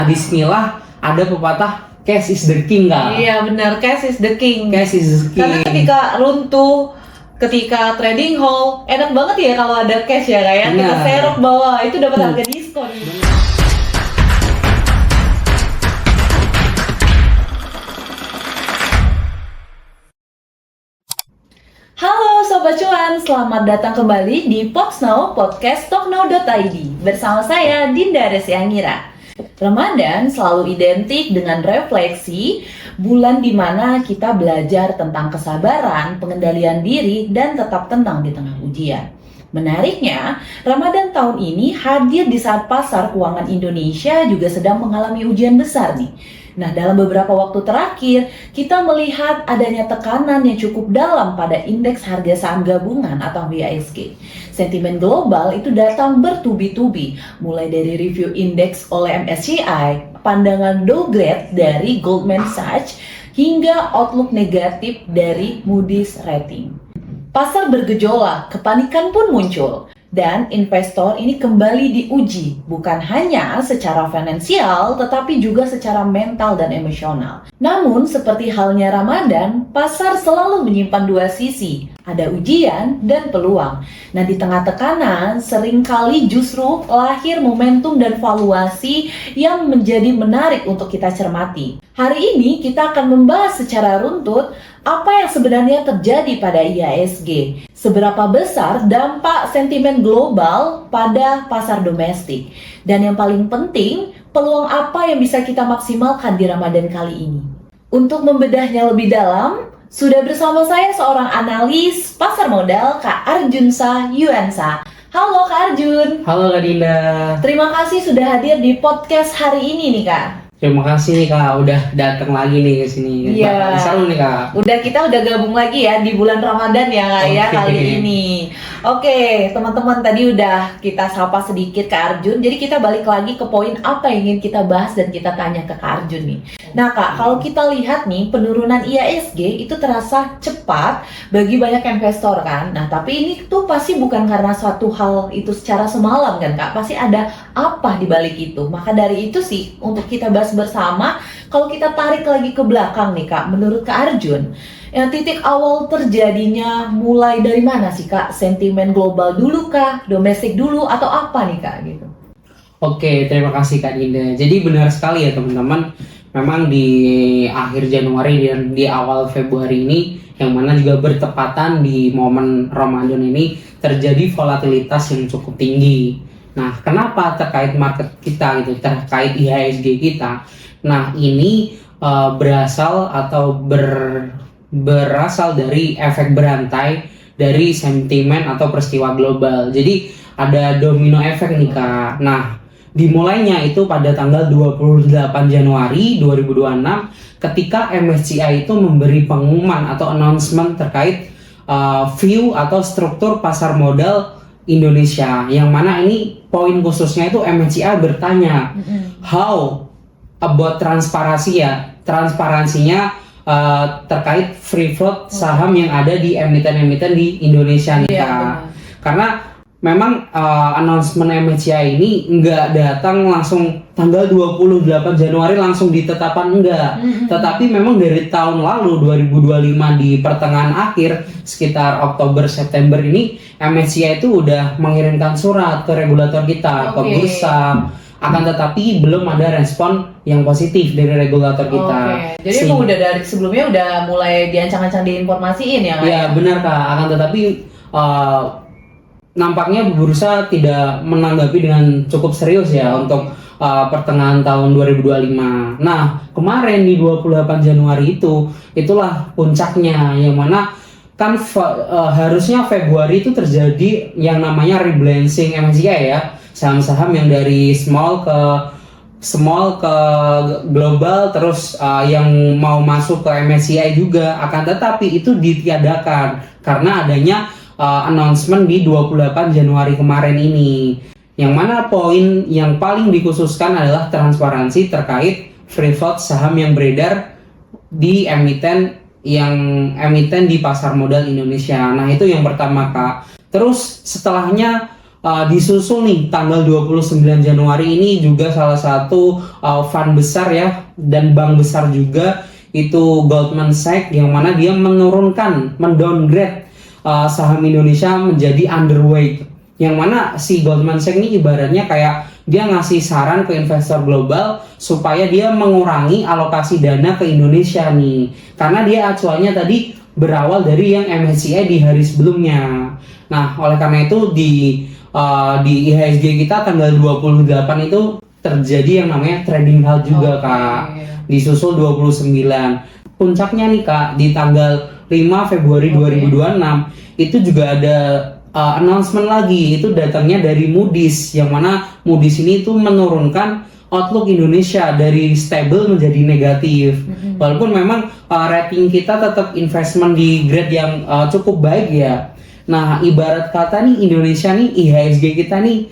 Bismillah, ada pepatah cash is the king, Kak. Iya benar, cash is the king. Cash is the king. Karena ketika runtuh, ketika trading hall, enak banget ya kalau ada cash ya Kak ya. Kita serok bawah, itu dapat harga diskon. Halo Sobat Cuan, selamat datang kembali di Podsnow Podcast Talknow.id bersama saya Dinda Resi Angira. Ramadan selalu identik dengan refleksi, bulan di mana kita belajar tentang kesabaran, pengendalian diri, dan tetap tenang di tengah ujian. Menariknya, Ramadan tahun ini hadir di saat pasar keuangan Indonesia juga sedang mengalami ujian besar nih. Nah, dalam beberapa waktu terakhir, kita melihat adanya tekanan yang cukup dalam pada indeks harga saham gabungan atau IHSG. Sentimen global itu datang bertubi-tubi, mulai dari review indeks oleh MSCI, pandangan downgrade dari Goldman Sachs, hingga outlook negatif dari Moody's Rating. Pasar bergejolak, kepanikan pun muncul. Dan investor ini kembali diuji, bukan hanya secara finansial, tetapi juga secara mental dan emosional. Namun, seperti halnya Ramadan, pasar selalu menyimpan dua sisi, ada ujian dan peluang. Nah, di tengah tekanan, seringkali justru lahir momentum dan valuasi yang menjadi menarik untuk kita cermati. Hari ini kita akan membahas secara runtut apa yang sebenarnya terjadi pada IHSG, seberapa besar dampak sentimen global pada pasar domestik, dan yang paling penting, peluang apa yang bisa kita maksimalkan di Ramadan kali ini. Untuk membedahnya lebih dalam, sudah bersama saya seorang analis pasar modal, Kak Arjunsa Yuansa. Halo Kak Arjun. Halo Kak Dinda. Terima kasih sudah hadir di podcast hari ini nih Kak. Terima kasih nih Kak, udah datang lagi nih ke sini. Iya. Seru nih Kak. Kita udah gabung lagi ya di bulan Ramadan ya Kak ya kali ini. Oke, teman-teman tadi udah kita sapa sedikit Kak Arjun. Jadi kita balik lagi ke poin apa yang ingin kita bahas dan kita tanya ke Kak Arjun nih. Nah Kak, kalau kita lihat nih penurunan IHSG itu terasa cepat bagi banyak investor kan. Nah, tapi ini tuh pasti bukan karena suatu hal itu secara semalam kan Kak. Pasti ada apa di balik itu. Maka dari itu sih untuk kita bahas bersama, kalau kita tarik lagi ke belakang nih Kak, menurut Kak Arjun, yang titik awal terjadinya mulai dari mana sih Kak? Sentimen global dulu kah? Domestik dulu atau apa nih Kak gitu? Oke, terima kasih Kak Dinda. Jadi benar sekali ya teman-teman, memang di akhir Januari dan di awal Februari ini, yang mana juga bertepatan di momen Ramadan ini, terjadi volatilitas yang cukup tinggi. Nah, kenapa terkait market kita gitu, terkait IHSG kita? Nah, ini berasal atau berasal dari efek berantai dari sentimen atau peristiwa global. Jadi ada domino efek nih Kak. Nah, dimulainya itu pada tanggal 28 Januari 2026 ketika MSCI itu memberi pengumuman atau announcement terkait view atau struktur pasar modal Indonesia, yang mana ini poin khususnya itu MSCI bertanya how about transparansi ya, transparansinya terkait free float saham yang ada di emiten-emiten di Indonesia nih Kak. Karena memang announcement MSCI ini nggak datang langsung tanggal 28 Januari langsung ditetapkan, enggak. Tetapi memang dari tahun lalu 2025 di pertengahan akhir sekitar Oktober September ini MSCI itu udah mengirimkan surat ke regulator kita, ke bursa. Akan tetapi belum ada respon yang positif dari regulator kita. Jadi emang udah dari sebelumnya udah mulai diancang-ancang diinformasiin ya? Iya benar Kak. Akan tetapi nampaknya bursa tidak menanggapi dengan cukup serius ya untuk pertengahan tahun 2025. Nah, kemarin di 28 Januari itulah puncaknya, yang mana kan harusnya Februari itu terjadi yang namanya rebalancing MSCI ya. Saham-saham yang dari small ke global, terus yang mau masuk ke MSCI juga. Akan tetapi itu ditiadakan karena adanya announcement di 28 Januari kemarin ini, yang mana poin yang paling dikhususkan adalah transparansi terkait free float saham yang beredar di emiten di pasar modal Indonesia. Nah, itu yang pertama Kak. Terus setelahnya disusul nih tanggal 29 Januari ini juga salah satu fund besar ya dan bank besar juga itu Goldman Sachs, yang mana dia mendowngrade saham Indonesia menjadi underweight. Yang mana si Goldman Sachs ini ibaratnya kayak dia ngasih saran ke investor global supaya dia mengurangi alokasi dana ke Indonesia nih. Karena dia acuannya tadi berawal dari yang MSCI di hari sebelumnya. Nah, oleh karena itu di IHSG kita tanggal 28 itu terjadi yang namanya trading halt juga, Kak. Disusul 29. Puncaknya nih, Kak, di tanggal 5 Februari 2026 itu juga ada announcement lagi, itu datangnya dari Moody's, yang mana Moody's ini tuh menurunkan outlook Indonesia dari stable menjadi negatif. Walaupun memang rating kita tetap investment di grade yang cukup baik ya. Nah, ibarat kata nih Indonesia nih IHSG kita nih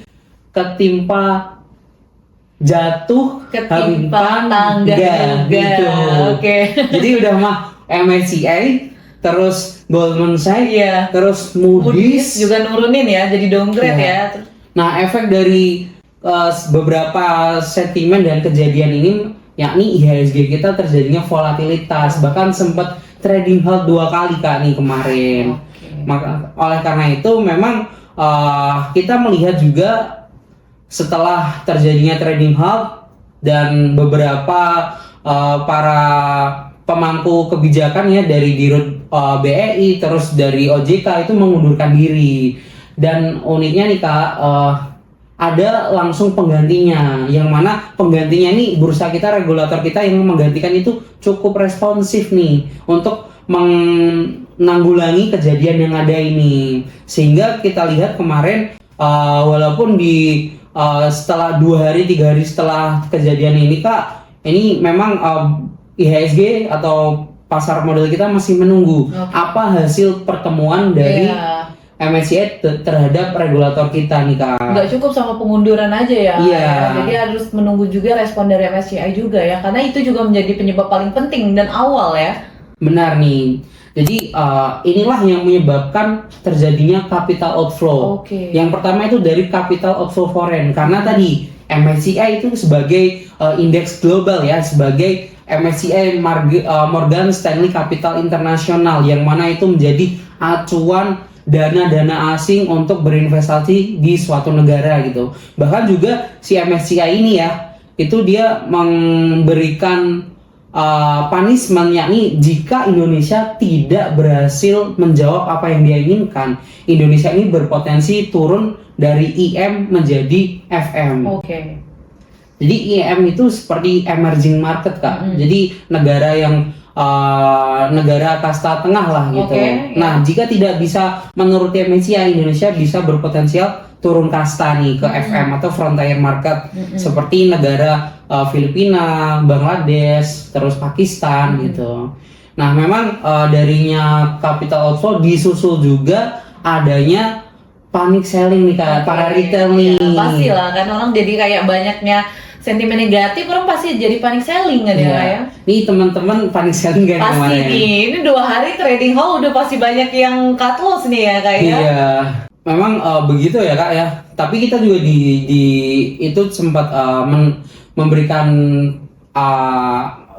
ketimpa tangga gitu. Oke. Jadi udah mah MSCI, terus Goldman Sachs, terus Moody's juga nurunin ya, jadi downgrade ya. Nah, efek dari beberapa sentimen dan kejadian ini, yakni IHSG kita terjadinya volatilitas, bahkan sempat trading halt 2 kali, Kak, nih kemarin. Maka oleh karena itu memang kita melihat juga setelah terjadinya trading halt dan beberapa para pemangku kebijakan ya dari Dirut BEI terus dari OJK itu mengundurkan diri, dan uniknya nih, Kak, ada langsung penggantinya, yang mana penggantinya ini bursa kita, regulator kita yang menggantikan itu cukup responsif nih untuk menanggulangi kejadian yang ada ini, sehingga kita lihat kemarin walaupun di setelah 2 hari 3 hari setelah kejadian ini, Kak, ini memang IHSG atau pasar modal kita masih menunggu apa hasil pertemuan dari MSCI terhadap regulator kita nih, Kak. Nggak cukup sama pengunduran aja ya. Jadi harus menunggu juga respon dari MSCI juga ya, karena itu juga menjadi penyebab paling penting dan awal ya. Benar nih. Jadi inilah yang menyebabkan terjadinya capital outflow. Yang pertama itu dari capital outflow foreign, karena tadi MSCI itu sebagai indeks global ya, sebagai MSCI Morgan Stanley Capital International, yang mana itu menjadi acuan dana-dana asing untuk berinvestasi di suatu negara gitu. Bahkan juga si MSCI ini ya, itu dia memberikan punishment, yakni jika Indonesia tidak berhasil menjawab apa yang dia inginkan, Indonesia ini berpotensi turun dari IM menjadi FM. Jadi IM itu seperti emerging market, Kak. Jadi negara yang negara kasta tengah lah gitu. Nah, jika tidak bisa menuruti MSCI, Indonesia bisa berpotensial turun kasta nih ke FM atau frontier market, seperti negara Filipina, Bangladesh, terus Pakistan gitu. Nah, memang darinya capital outflow disusul juga adanya panic selling nih, Kak, para retail nih. Pastilah, kan orang jadi kayak banyaknya sentimen negatif, orang pasti jadi panic selling kan ya. Nih teman-teman, panic selling gak pasti kemarin? Nih, ini 2 hari trading halt udah pasti banyak yang cut loss nih ya, Kak ya. Iya, memang begitu ya, Kak ya. Tapi kita juga di itu sempat memberikan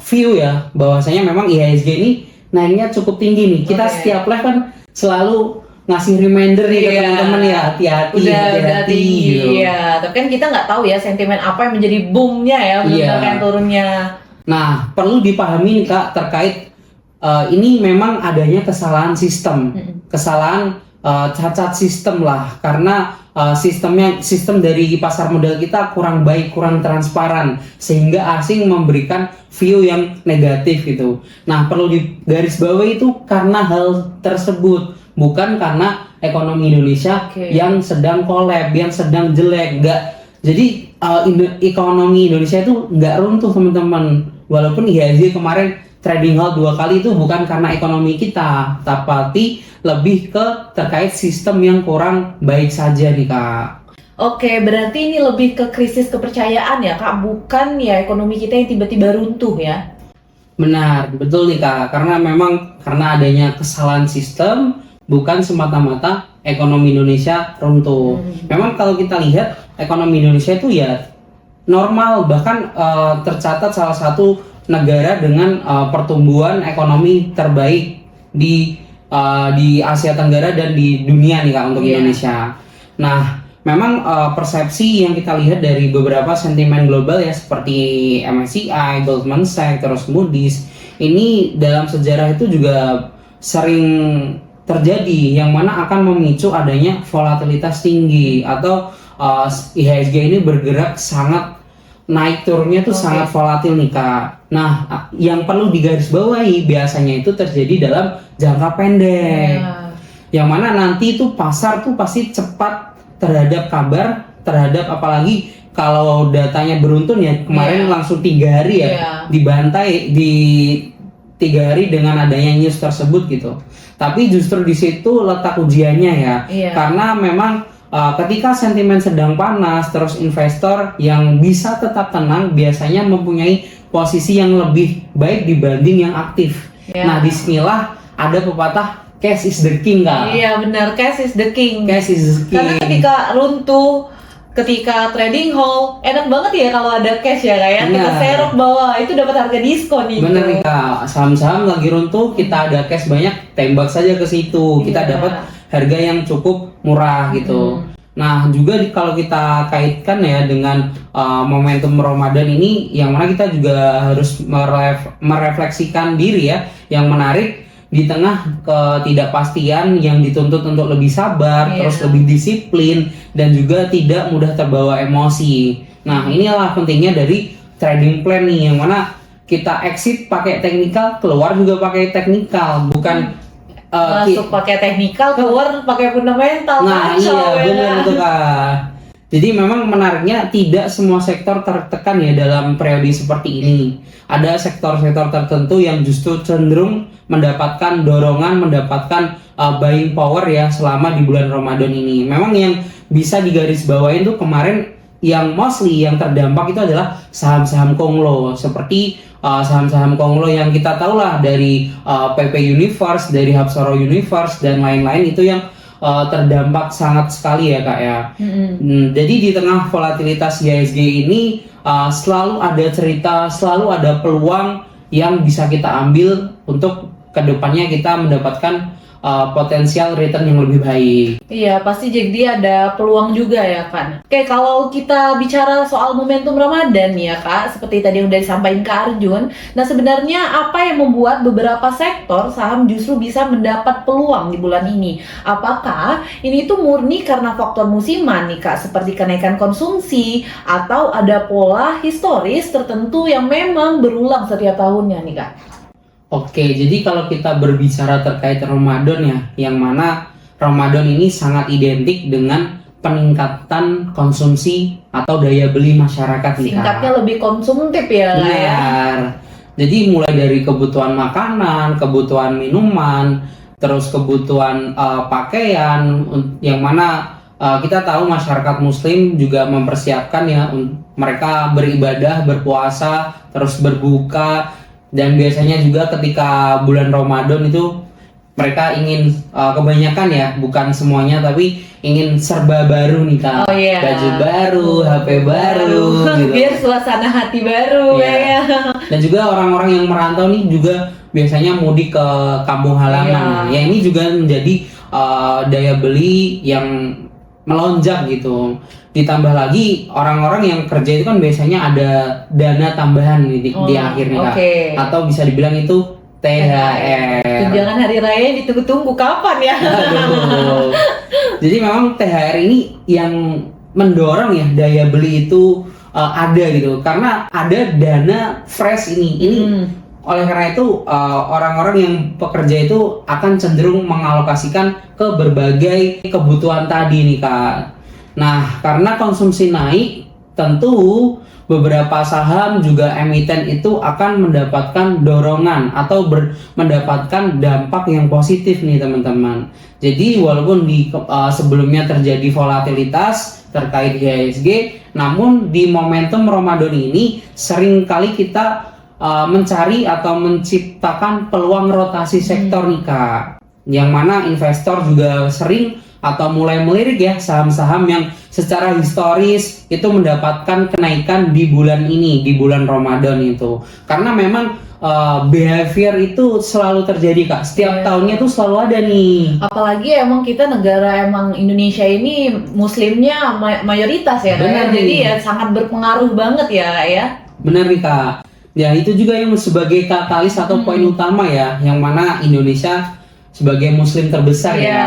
view ya, bahwasanya memang IHSG ini naiknya cukup tinggi nih. Kita setiap live kan selalu ngasih reminder nih ke teman-teman ya, hati-hati gitu. Iya, tapi kan kita nggak tahu ya sentimen apa yang menjadi boomnya ya, menyebabkan turunnya. Nah, perlu dipahami nih, Kak, terkait ini memang adanya kesalahan sistem, kesalahan cacat sistem lah, karena sistem dari pasar modal kita kurang baik, kurang transparan, sehingga asing memberikan view yang negatif gitu. Nah, perlu digarisbawahi itu karena hal tersebut, bukan karena ekonomi Indonesia yang sedang collapse, yang sedang jelek. Jadi ekonomi Indonesia itu nggak runtuh, teman-teman. Walaupun IHSG kemarin trading halt 2 kali, itu bukan karena ekonomi kita, tapi lebih ke terkait sistem yang kurang baik saja nih, Kak. Berarti ini lebih ke krisis kepercayaan ya, Kak, bukan ya ekonomi kita yang tiba-tiba runtuh ya. Benar, betul nih, Kak. Karena memang karena adanya kesalahan sistem, bukan semata-mata ekonomi Indonesia runtuh. Memang kalau kita lihat ekonomi Indonesia itu ya normal, bahkan tercatat salah satu negara dengan pertumbuhan ekonomi terbaik di Asia Tenggara dan di dunia nih Kak untuk Indonesia. Nah, memang persepsi yang kita lihat dari beberapa sentimen global ya seperti MSCI, Goldman Sachs, terus Moody's, ini dalam sejarah itu juga sering terjadi yang mana akan memicu adanya volatilitas tinggi atau IHSG ini bergerak sangat naik turunnya tuh sangat volatil nih Kak. Nah, yang perlu digarisbawahi biasanya itu terjadi dalam jangka pendek. Yang mana nanti itu pasar tuh pasti cepat terhadap kabar, terhadap apalagi kalau datanya beruntun ya kemarin langsung 3 hari ya dibantai di 3 hari dengan adanya news tersebut gitu. Tapi justru di situ letak ujiannya ya, karena memang ketika sentimen sedang panas, terus investor yang bisa tetap tenang biasanya mempunyai posisi yang lebih baik dibanding yang aktif. Nah, disinilah ada pepatah cash is the king Kak. Iya benar, cash is the king. Cash is the king. Karena ketika runtuh, ketika trading halt, enak banget ya kalau ada cash ya kayak kita serok bawah itu dapat harga diskon nih. Bener nih Kak, saham-saham lagi runtuh kita ada cash banyak, tembak saja ke situ, kita dapat harga yang cukup murah gitu. Nah juga kalau kita kaitkan ya dengan momentum Ramadan ini, yang mana kita juga harus merefleksikan diri ya, yang menarik di tengah ketidakpastian yang dituntut untuk lebih sabar, terus lebih disiplin dan juga tidak mudah terbawa emosi. Nah, inilah pentingnya dari trading plan nih, yang mana kita exit pakai teknikal, keluar juga pakai teknikal, bukan masuk pakai teknikal, keluar pakai fundamental. Nah, iya benar itu Kak. Jadi memang menariknya tidak semua sektor tertekan ya dalam periode seperti ini. Ada sektor-sektor tertentu yang justru cenderung mendapatkan dorongan, mendapatkan buying power ya selama di bulan Ramadan ini. Memang yang bisa digarisbawahi itu kemarin yang mostly yang terdampak itu adalah saham-saham konglo seperti saham-saham konglo yang kita tahu lah dari PP Universe, dari Hapsoro Universe dan lain-lain itu yang terdampak sangat sekali ya Kak ya. Jadi di tengah volatilitas IHSG ini selalu ada cerita, selalu ada peluang yang bisa kita ambil untuk kedepannya kita mendapatkan potensial return yang lebih baik. Iya, pasti jadi ada peluang juga ya kan. Oke, kalau kita bicara soal momentum Ramadan nih ya Kak, seperti tadi yang udah disampaikan Kak Arjun. Nah, sebenarnya apa yang membuat beberapa sektor saham justru bisa mendapat peluang di bulan ini? Apakah ini tuh murni karena faktor musiman nih Kak, seperti kenaikan konsumsi atau ada pola historis tertentu yang memang berulang setiap tahunnya nih Kak? Oke, jadi kalau kita berbicara terkait Ramadan ya, yang mana Ramadan ini sangat identik dengan peningkatan konsumsi atau daya beli masyarakat nih Kak. Singkatnya lebih konsumtif ya. Benar. Jadi mulai dari kebutuhan makanan, kebutuhan minuman, terus kebutuhan pakaian, yang mana kita tahu masyarakat Muslim juga mempersiapkan ya, mereka beribadah, berpuasa, terus berbuka. Dan biasanya juga ketika bulan Ramadan itu mereka ingin kebanyakan ya, bukan semuanya tapi ingin serba baru nih Kak. Baju baru, HP baru gitu. Biar suasana hati baru ya. Dan juga orang-orang yang merantau nih juga biasanya mudik ke kampung halaman. Ya ini juga menjadi daya beli yang melonjak gitu. Ditambah lagi orang-orang yang kerja itu kan biasanya ada dana tambahan di akhir nih Kak. Atau bisa dibilang itu THR. Tunjangan hari raya ditunggu-tunggu kapan ya? Aduh. Jadi memang THR ini yang mendorong ya daya beli itu ada gitu. Karena ada dana fresh ini. Oleh karena itu orang-orang yang pekerja itu akan cenderung mengalokasikan ke berbagai kebutuhan tadi nih Kak. Nah, karena konsumsi naik, tentu beberapa saham juga emiten itu akan mendapatkan dorongan atau mendapatkan dampak yang positif nih teman-teman. Jadi walaupun di sebelumnya terjadi volatilitas terkait IHSG, namun di momentum Ramadan ini sering kali kita mencari atau menciptakan peluang rotasi sektor nih Kak. Yang mana investor juga sering atau mulai melirik ya saham-saham yang secara historis itu mendapatkan kenaikan di bulan ini, di bulan Ramadan itu. Karena memang behavior itu selalu terjadi Kak. Setiap tahunnya tuh selalu ada nih. Apalagi emang kita negara emang Indonesia ini muslimnya mayoritas ya Kak. Benar Jadi nih. ya sangat berpengaruh banget ya Kak ya. Benar nih Kak. Ya itu juga yang sebagai katalis atau poin utama ya, yang mana Indonesia sebagai muslim terbesar ya.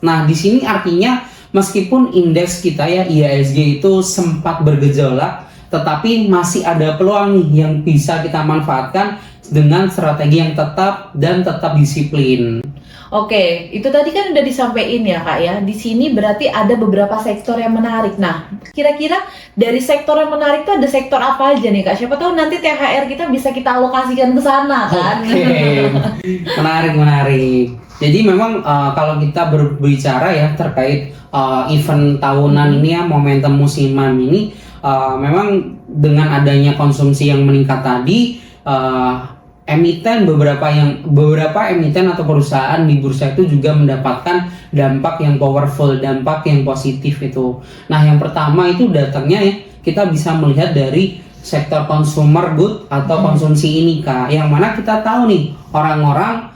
Nah di sini artinya meskipun indeks kita ya IHSG itu sempat bergejolak, tetapi masih ada peluang nih yang bisa kita manfaatkan dengan strategi yang tetap dan tetap disiplin. Oke, itu tadi kan udah disampaikan ya Kak ya. Di sini berarti ada beberapa sektor yang menarik. Nah, kira-kira dari sektor yang menarik itu ada sektor apa aja nih Kak? Siapa tahu nanti THR kita bisa kita alokasikan ke sana kan. Oke, menarik. Jadi memang kalau kita berbicara ya terkait event tahunan ini ya, momentum musiman ini, memang dengan adanya konsumsi yang meningkat tadi, beberapa emiten atau perusahaan di bursa itu juga mendapatkan dampak yang powerful, dampak yang positif itu. Nah, yang pertama itu datangnya ya kita bisa melihat dari sektor consumer good atau konsumsi ini Kak, yang mana kita tahu nih orang-orang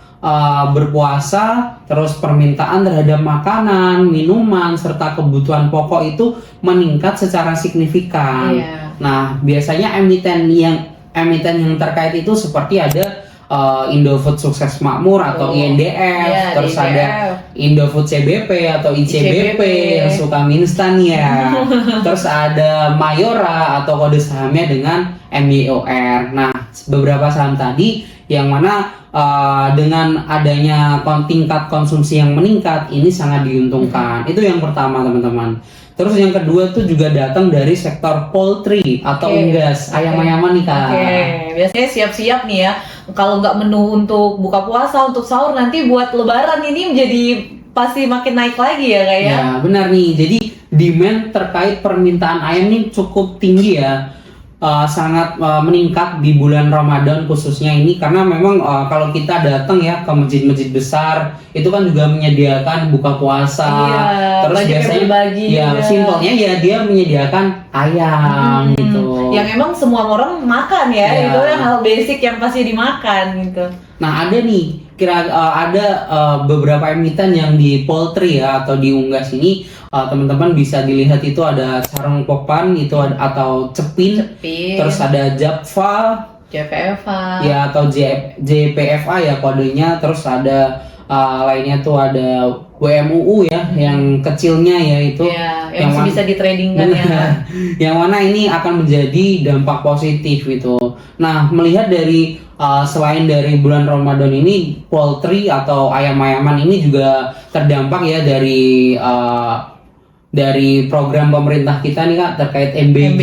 berpuasa, terus permintaan terhadap makanan, minuman, serta kebutuhan pokok itu meningkat secara signifikan. Nah, biasanya emiten yang terkait itu seperti ada Indofood Sukses Makmur atau INDF, terus ada Indofood CBP atau ICBP yang suka mie instan ya. Terus ada Mayora atau kode sahamnya dengan MYOR. Nah, beberapa saham tadi yang mana dengan adanya tingkat konsumsi yang meningkat ini sangat diuntungkan. Itu yang pertama teman-teman. Terus yang kedua tuh juga datang dari sektor poultry atau unggas, ayam-ayaman nih Kak. Biasanya siap-siap nih ya, kalau nggak menu untuk buka puasa, untuk sahur, nanti buat lebaran ini menjadi pasti makin naik lagi ya Kak ya? Ya benar nih, jadi demand terkait permintaan ayam ini cukup tinggi ya. Sangat meningkat di bulan Ramadan khususnya ini, karena memang kalau kita datang ya ke masjid-masjid besar itu kan juga menyediakan buka puasa, terus biasanya ya simpelnya ya dia menyediakan ayam gitu. Yang memang semua orang makan ya, itu yang hal basic yang pasti dimakan gitu. Nah ada nih ada beberapa emiten yang di poultry ya atau di unggas ini, teman-teman bisa dilihat itu ada sarung popan itu atau cepin, terus ada JPFA ya atau JPFA ya kodenya, terus ada lainnya tuh ada WMUU ya yang kecilnya ya itu yang masih bisa ditradingkan ya. Yang mana ini akan menjadi dampak positif itu. Nah, melihat dari selain dari bulan Ramadan ini, poultry atau ayam-ayaman ini juga terdampak ya dari program pemerintah kita nih Kak terkait MBG.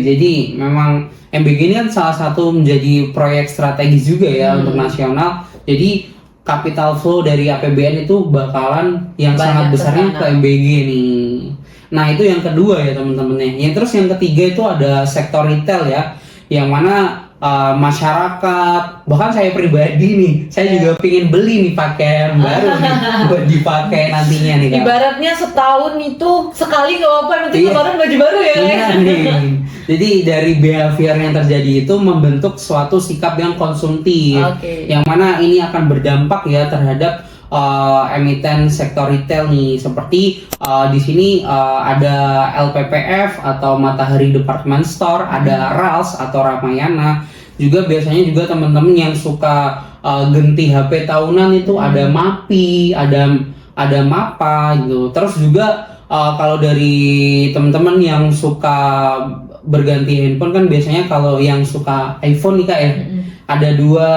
Jadi memang MBG ini kan salah satu menjadi proyek strategis juga ya untuk nasional. Jadi capital flow dari APBN itu bakalan yang sangat besarnya ke MBG nih. Nah itu yang kedua ya teman-temannya. Yang terus yang ketiga itu ada sektor retail ya, yang mana masyarakat, bahkan saya pribadi nih, saya juga pingin beli nih pakaian baru nih buat dipakai nantinya nih Kak. Ibaratnya setahun itu sekali nggak apa-apa, nanti lebaran baju baru ya. Nih. Jadi dari behavior yang terjadi itu membentuk suatu sikap yang konsumtif, yang mana ini akan berdampak ya terhadap emiten sektor retail nih, seperti di sini ada LPPF atau Matahari Department Store, ada RALS atau Ramayana. Juga biasanya juga teman-teman yang suka ganti HP tahunan itu ada MAPI, ada MAPA gitu. Terus juga kalau dari teman-teman yang suka berganti handphone kan biasanya kalau yang suka iPhone nih Kak ya, ada dua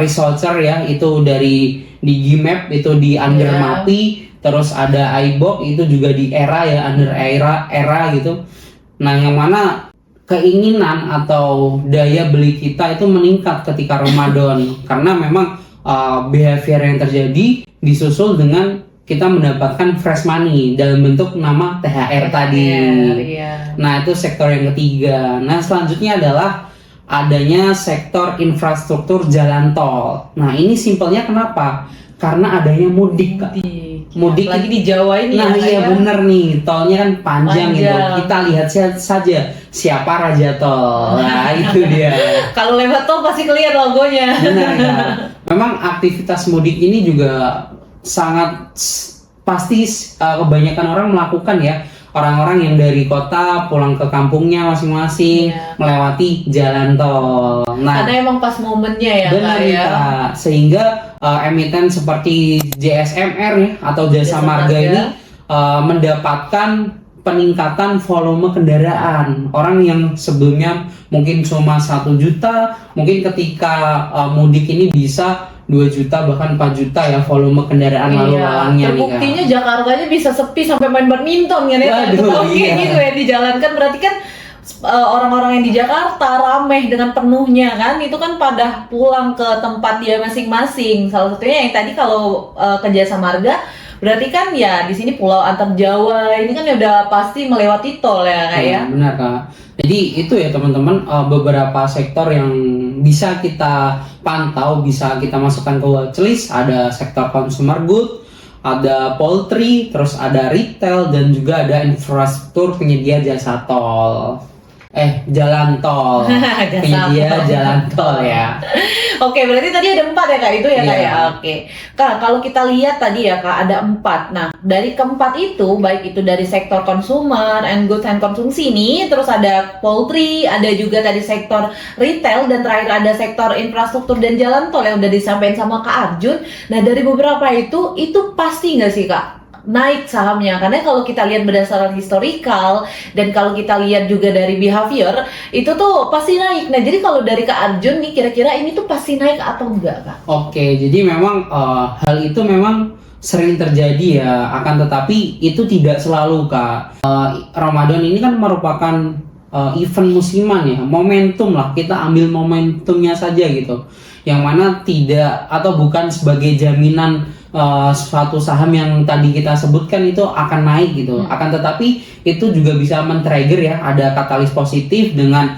researcher ya, itu dari di Gmap itu di under MAPI, terus ada iBook itu juga di era ya, under era gitu. Nah yang mana keinginan atau daya beli kita itu meningkat ketika Ramadan karena memang behavior yang terjadi disusul dengan kita mendapatkan fresh money dalam bentuk nama THR tadi. Nah itu sektor yang ketiga. Nah selanjutnya adalah adanya sektor infrastruktur jalan tol. Nah ini simpelnya kenapa? Karena adanya mudik Kak. mudik lagi di Jawa ini nah iya ya. bener nih, tolnya kan panjang gitu. Panjang. Kita lihat saja siapa raja tol. Nah itu dia. Kalau lewat tol pasti kelihatan logonya. Benar ya. Memang aktivitas mudik ini juga sangat pasti kebanyakan orang melakukan ya. Orang-orang yang dari kota pulang ke kampungnya masing-masing melewati jalan tol. Nah, karena emang pas momennya ya benar Kak, ya. Kak. Sehingga emiten seperti JSMR ya atau Jasa Marga ini mendapatkan peningkatan volume kendaraan. Orang yang sebelumnya mungkin cuma 1 juta, mungkin ketika mudik ini bisa 2 juta bahkan 4 juta ya volume kendaraan lalu lalangnya nih Kak. Terbuktinya Jakartanya bisa sepi sampai main badminton kan ya. Waduh, iya. Gitu ya dijalankan, berarti kan orang-orang yang di Jakarta ramai dengan penuhnya kan, itu kan pada pulang ke tempat dia masing-masing. Salah satunya yang tadi kalau ke Jasa Marga, berarti kan ya di sini pulau antar Jawa ini kan udah pasti melewati tol ya Kak ya. Benar Kak. Jadi itu ya teman-teman, beberapa sektor yang bisa kita pantau, bisa kita masukkan ke watchlist. Ada sektor consumer good, ada poultry, terus ada retail, dan juga ada infrastruktur penyedia jasa tol. Jalan tol. Penyedia jalan tol ya. Oke, berarti tadi ada 4 ya Kak, itu ya Kak Iya. ya. Oke. Kak, kalau kita lihat tadi ya Kak ada 4. Nah, dari keempat itu, baik itu dari sektor consumer and goods and konsumsi ini, terus ada poultry, ada juga tadi sektor retail, dan terakhir ada sektor infrastruktur dan jalan tol yang udah disampaikan sama Kak Arjun. Nah, dari beberapa itu pasti nggak sih Kak naik sahamnya? Karena kalau kita lihat berdasarkan historical dan kalau kita lihat juga dari behavior itu tuh pasti naik. Nah, jadi kalau dari Kak Arjun nih, kira-kira ini tuh pasti naik atau enggak Kak? Oke, jadi memang hal itu memang sering terjadi ya, akan tetapi itu tidak selalu Kak. Ramadan ini kan merupakan event musiman ya, momentum lah, kita ambil momentumnya saja gitu, yang mana tidak atau bukan sebagai jaminan suatu saham yang tadi kita sebutkan itu akan naik gitu. Akan tetapi itu juga bisa men-trigger ya, ada katalis positif dengan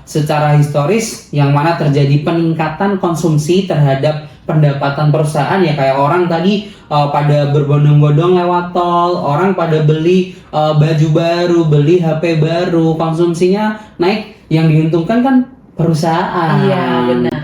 secara historis yang mana terjadi peningkatan konsumsi terhadap pendapatan perusahaan ya, kayak orang tadi pada berbondong-bondong lewat tol, orang pada beli baju baru, beli HP baru, konsumsinya naik, yang diuntungkan kan perusahaan. Iya, benar.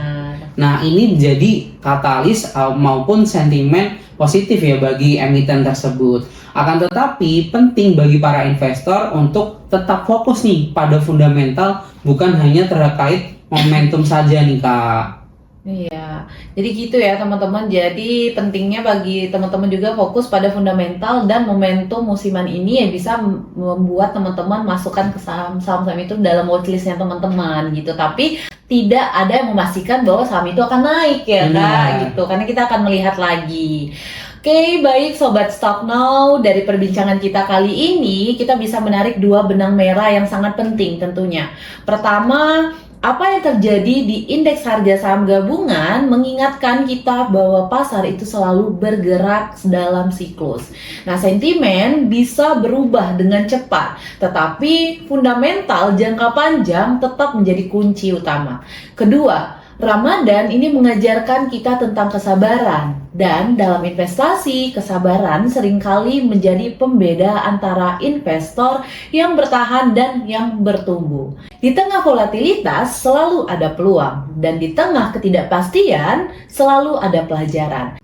Nah, ini jadi katalis maupun sentimen positif ya bagi emiten tersebut. Akan tetapi penting bagi para investor untuk tetap fokus nih pada fundamental, bukan hanya terkait momentum saja nih Kak. Iya, jadi gitu ya teman-teman. Jadi pentingnya bagi teman-teman juga fokus pada fundamental dan momentum musiman ini ya bisa membuat teman-teman masukkan ke saham-saham itu dalam watchlistnya teman-teman gitu. Tapi tidak ada yang memastikan bahwa saham itu akan naik ya Kak gitu. Karena kita akan melihat lagi. Oke, baik Sobat Stock Now, dari perbincangan kita kali ini kita bisa menarik 2 benang merah yang sangat penting tentunya. Pertama, apa yang terjadi di indeks harga saham gabungan mengingatkan kita bahwa pasar itu selalu bergerak dalam siklus. Nah, sentimen bisa berubah dengan cepat, tetapi fundamental jangka panjang tetap menjadi kunci utama. Kedua, Ramadan ini mengajarkan kita tentang kesabaran, dan dalam investasi, kesabaran seringkali menjadi pembeda antara investor yang bertahan dan yang bertumbuh. Di tengah volatilitas selalu ada peluang, dan di tengah ketidakpastian selalu ada pelajaran.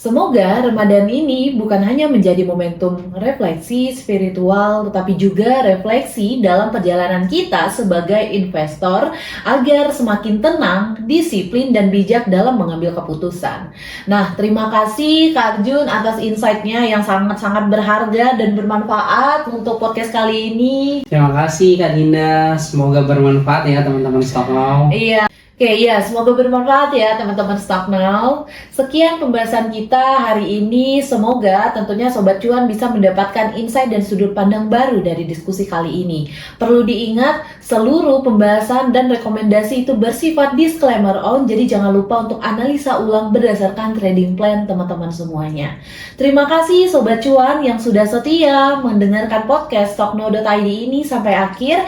Semoga Ramadan ini bukan hanya menjadi momentum refleksi spiritual, tetapi juga refleksi dalam perjalanan kita sebagai investor agar semakin tenang, disiplin, dan bijak dalam mengambil keputusan. Nah, terima kasih Kak Arjun atas insight-nya yang sangat-sangat berharga dan bermanfaat untuk podcast kali ini. Terima kasih Kak Dinda, semoga bermanfaat ya teman-teman Stock Now. Iya. Oke, ya, semoga bermanfaat ya teman-teman Stock Now. Sekian pembahasan kita hari ini. Semoga tentunya Sobat Cuan bisa mendapatkan insight dan sudut pandang baru dari diskusi kali ini. Perlu diingat, seluruh pembahasan dan rekomendasi itu bersifat disclaimer on, jadi jangan lupa untuk analisa ulang berdasarkan trading plan teman-teman semuanya. Terima kasih Sobat Cuan yang sudah setia mendengarkan podcast stocknow.id ini sampai akhir.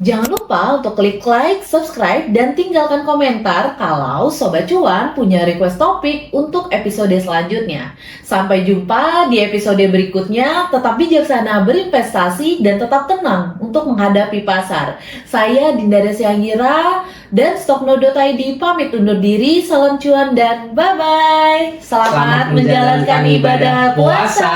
Jangan lupa untuk klik like, subscribe, dan tinggalkan komentar kalau Sobat Cuan punya request topik untuk episode selanjutnya. Sampai jumpa di episode berikutnya, tetap bijaksana berinvestasi dan tetap tenang untuk menghadapi pasar. Saya Dinda Resyangira dan Stokno.id pamit undur diri, salam cuan dan bye-bye. Selamat menjalankan ibadah puasa.